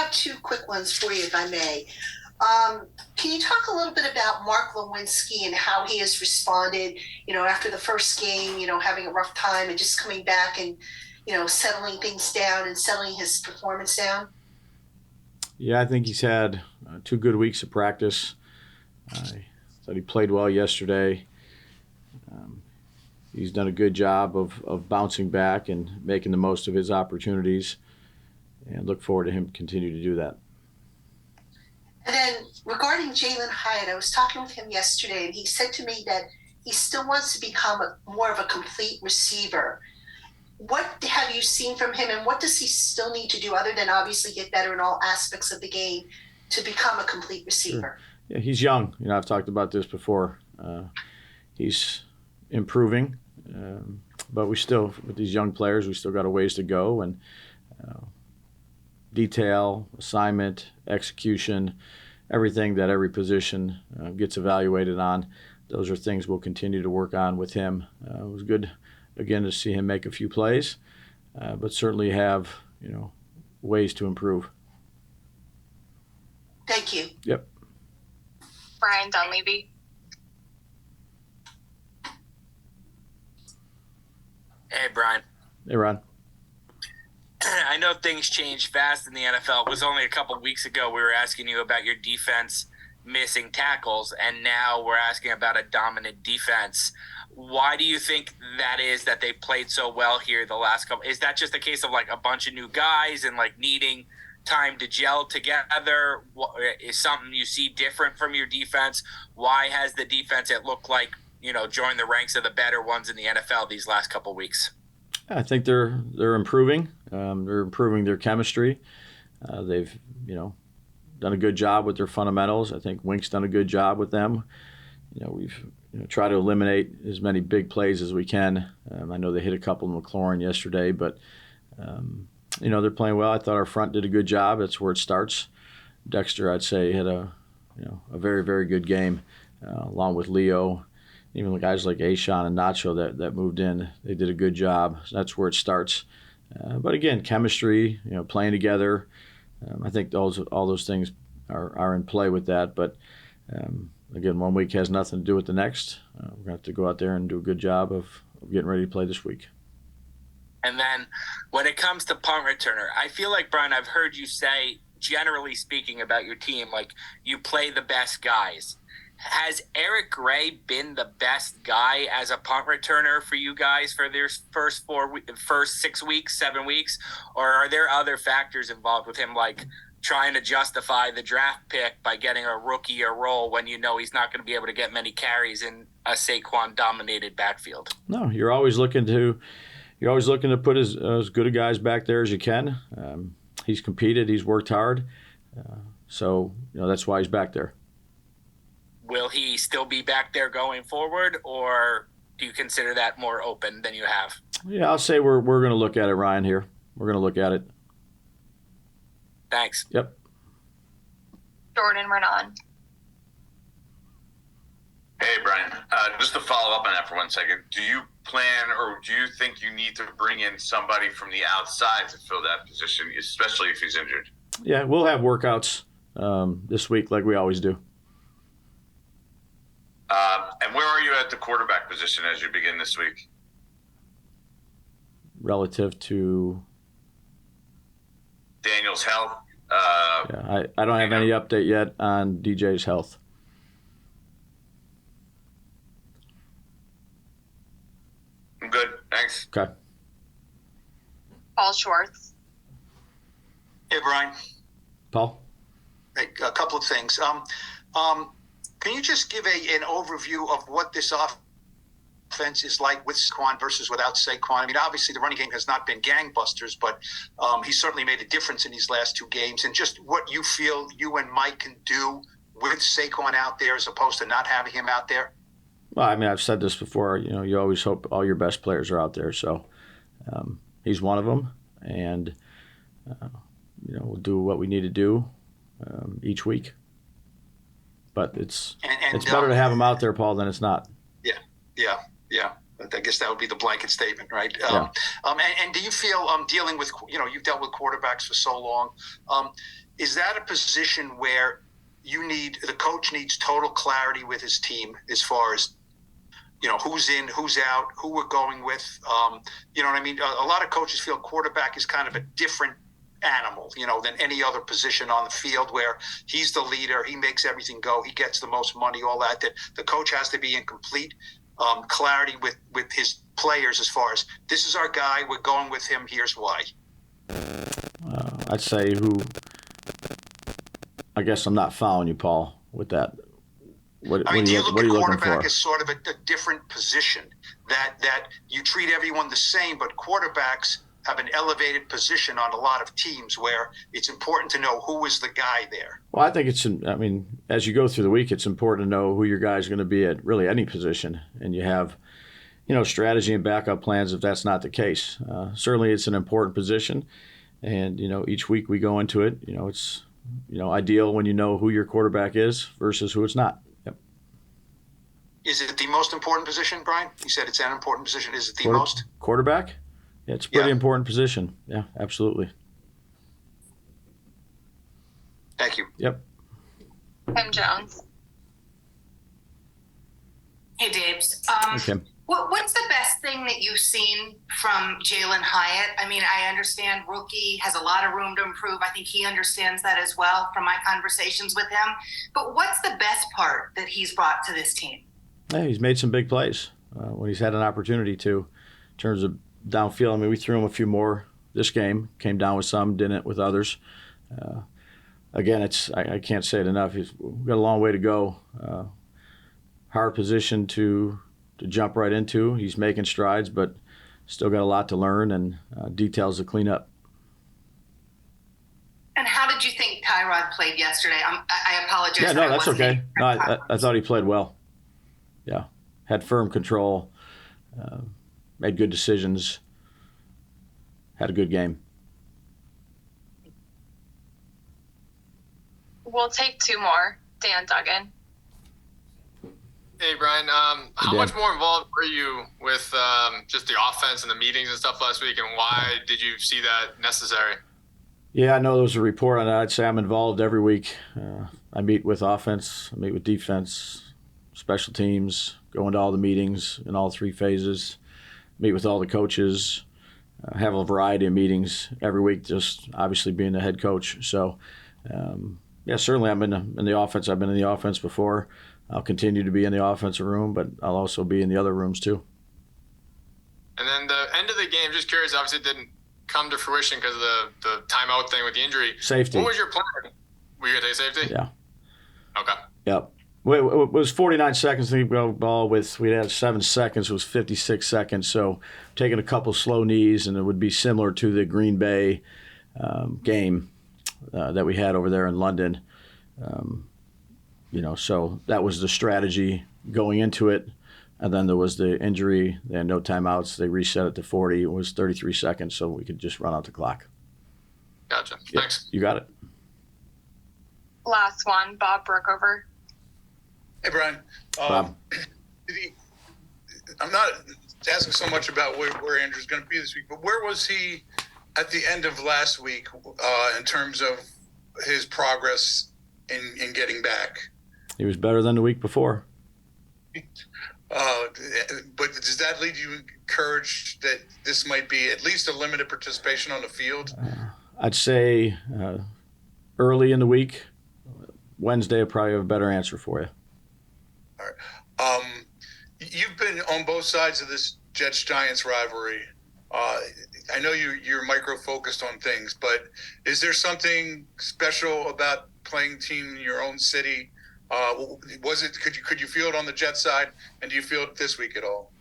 have two quick ones for you, if I may. Can you talk a little bit about Mark Lewinsky and how he has responded, after the first game, having a rough time and just coming back and, settling things down and settling his performance down? Yeah, I think he's had 2 good weeks of practice. I thought he played well yesterday. He's done a good job of bouncing back and making the most of his opportunities, and look forward to him continue to do that. And then regarding Jalen Hyatt, I was talking with him yesterday, and he said to me that he still wants to become more of a complete receiver. What have you seen from him, and what does he still need to do other than obviously get better in all aspects of the game to become a complete receiver? Sure. Yeah, he's young. I've talked about this before. He's improving, but we still, with these young players, we still got a ways to go. And detail, assignment, execution, everything that every position gets evaluated on, those are things we'll continue to work on with him. It was good, again, to see him make a few plays, but certainly have, ways to improve. Thank you. Yep. Brian Dunleavy. Hey, Brian. Hey, Ron. I know things change fast in the NFL. It was only a couple weeks ago we were asking you about your defense missing tackles, and now we're asking about a dominant defense. Why do you think that is, that they played so well here the last couple? Is that just a case of like a bunch of new guys and like needing time to gel together? Is something you see different from your defense? Why has the defense, it looked like, joined the ranks of the better ones in the NFL these last couple weeks? I think they're improving. They're improving their chemistry. They've done a good job with their fundamentals. I think Wink's done a good job with them. We've tried to eliminate as many big plays as we can. I know they hit a couple in McLaurin yesterday, but they're playing well. I thought our front did a good job. That's where it starts. Dexter, I'd say, had a very, very good game, along with Leo. Even the guys like Ashawn and Nacho that moved in, they did a good job. So that's where it starts. But again, chemistry, playing together. I think all those things are in play with that. But again, one week has nothing to do with the next. We're going to have to go out there and do a good job of getting ready to play this week. And then when it comes to punt returner, I feel like, Brian, I've heard you say, generally speaking, about your team, like you play the best guys. Has Eric Gray been the best guy as a punt returner for you guys for their first 6 weeks, 7 weeks? Or are there other factors involved with him, like trying to justify the draft pick by getting a rookie a role when he's not going to be able to get many carries in a Saquon-dominated backfield? No, you're always looking to put as good a guys back there as you can. He's competed. He's worked hard. So that's why he's back there. Will he still be back there going forward, or do you consider that more open than you have? Yeah, I'll say we're going to look at it, Ryan, here. We're going to look at it. Thanks. Yep. Jordan Renan. Hey, Brian. Just to follow up on that for 1 second, do you plan or do you think you need to bring in somebody from the outside to fill that position, especially if he's injured? Yeah, we'll have workouts this week like we always do. And where are you at the quarterback position as you begin this week? Relative to Daniel's health? I don't have any update yet on DJ's health. I'm good. Thanks. Okay. Paul Schwartz. Hey, Brian. Paul? Hey, a couple of things. Can you just give an overview of what this offense is like with Saquon versus without Saquon? I mean, obviously the running game has not been gangbusters, but he certainly made a difference in these last 2 games. And just what you feel you and Mike can do with Saquon out there as opposed to not having him out there? Well, I mean, I've said this before. You always hope all your best players are out there. So he's one of them. And, we'll do what we need to do each week. But it's better to have him out there, Paul, than it's not. Yeah. I guess that would be the blanket statement, right? Yeah. And do you feel dealing with, you've dealt with quarterbacks for so long. is that a position where the coach needs total clarity with his team as far as, who's in, who's out, who we're going with? You know what I mean? A lot of coaches feel quarterback is kind of a different animal, than any other position on the field, where he's the leader, he makes everything go, he gets the most money, all that the coach has to be in complete clarity with his players as far as, this is our guy, we're going with him, here's why. I'd say I guess I'm not following you, Paul, with that. What do are you you look looking at quarterback for? as sort of a different position, that you treat everyone the same, but quarterbacks have an elevated position on a lot of teams where it's important to know who is the guy there? Well, I think as you go through the week, it's important to know who your guy's going to be at really any position, and you have, strategy and backup plans if that's not the case. Certainly, it's an important position, and each week we go into it. It's ideal when you know who your quarterback is versus who it's not. Yep. Is it the most important position, Brian? You said it's an important position. Is it the most? Quarterback? Yeah, it's a pretty important position. Yeah, absolutely. Thank you. Yep. Tim Jones. Hey, Dabes. Okay. What's the best thing that you've seen from Jalen Hyatt? I mean, I understand rookie has a lot of room to improve. I think he understands that as well from my conversations with him. But what's the best part that he's brought to this team? Yeah, he's made some big plays when he's had an opportunity to, in terms of downfield. I mean, we threw him a few more this game, came down with some, didn't with others. Again, I can't say it enough. We've got a long way to go. Hard position to jump right into. He's making strides, but still got a lot to learn and details to clean up. And how did you think Tyrod played yesterday? I apologize. Yeah, no, that's okay. No, I thought he played well. Yeah, had firm control, made good decisions, had a good game. We'll take two more. Dan Duggan. Hey, Brian. How much more involved were you with just the offense and the meetings and stuff last week, and why did you see that necessary? Yeah, I know there was a report on that. I'd say I'm involved every week. I meet with offense, I meet with defense, special teams, go into all the meetings in all three phases, meet with all the coaches, have a variety of meetings every week, just obviously being the head coach. So, yeah, certainly I'm in the offense. I've been in the offense before. I'll continue to be in the offensive room, but I'll also be in the other rooms too. And then the end of the game, just curious, obviously it didn't come to fruition because of the timeout thing with the injury. Safety. What was your plan? Were you going to take safety? Yeah. Okay. Yep. It was 49 seconds to go ball with. We had 7 seconds. It was 56 seconds. So taking a couple slow knees, and it would be similar to the Green Bay game that we had over there in London. So that was the strategy going into it. And then there was the injury. They had no timeouts. They reset it to 40. It was 33 seconds, so we could just run out the clock. Gotcha. Yep. Thanks. You got it. Last one, Bob Brookover. Hey, Brian. Bob. I'm not asking so much about where Andrew's going to be this week, but where was he at the end of last week in terms of his progress in getting back? He was better than the week before. But does that lead you encouraged that this might be at least a limited participation on the field? I'd say early in the week, Wednesday, I'll probably have a better answer for you. All right. You've been on both sides of this Jets-Giants rivalry. I know you're micro-focused on things, but is there something special about playing team in your own city? Could you feel it on the Jets side, and do you feel it this week at all?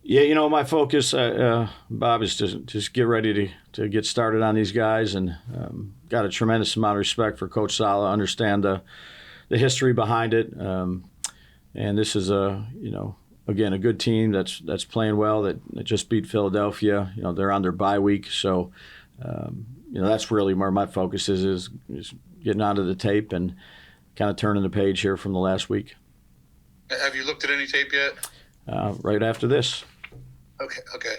Yeah, my focus, Bob, is to just get ready to get started on these guys, and got a tremendous amount of respect for Coach Saleh, understand the history behind it, and this is again, a good team that's playing well, that just beat Philadelphia. They're on their bye week, so that's really where my focus is getting onto the tape and kind of turning the page here from the last week. Have you looked at any tape yet? Right after this. Okay.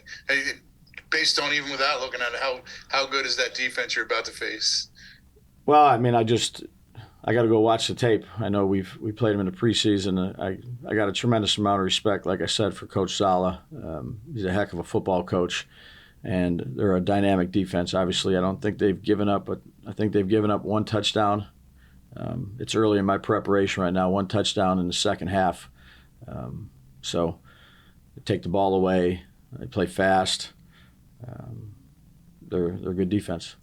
Based on even without looking at it, how good is that defense you're about to face? Well, I mean, I got to go watch the tape. I know we played them in the preseason. I got a tremendous amount of respect, like I said, for Coach Sala. He's a heck of a football coach, and they're a dynamic defense. Obviously, I don't think they've given up, but I think they've given up one touchdown. It's early in my preparation right now. One touchdown in the second half. So they take the ball away. They play fast. They're a good defense.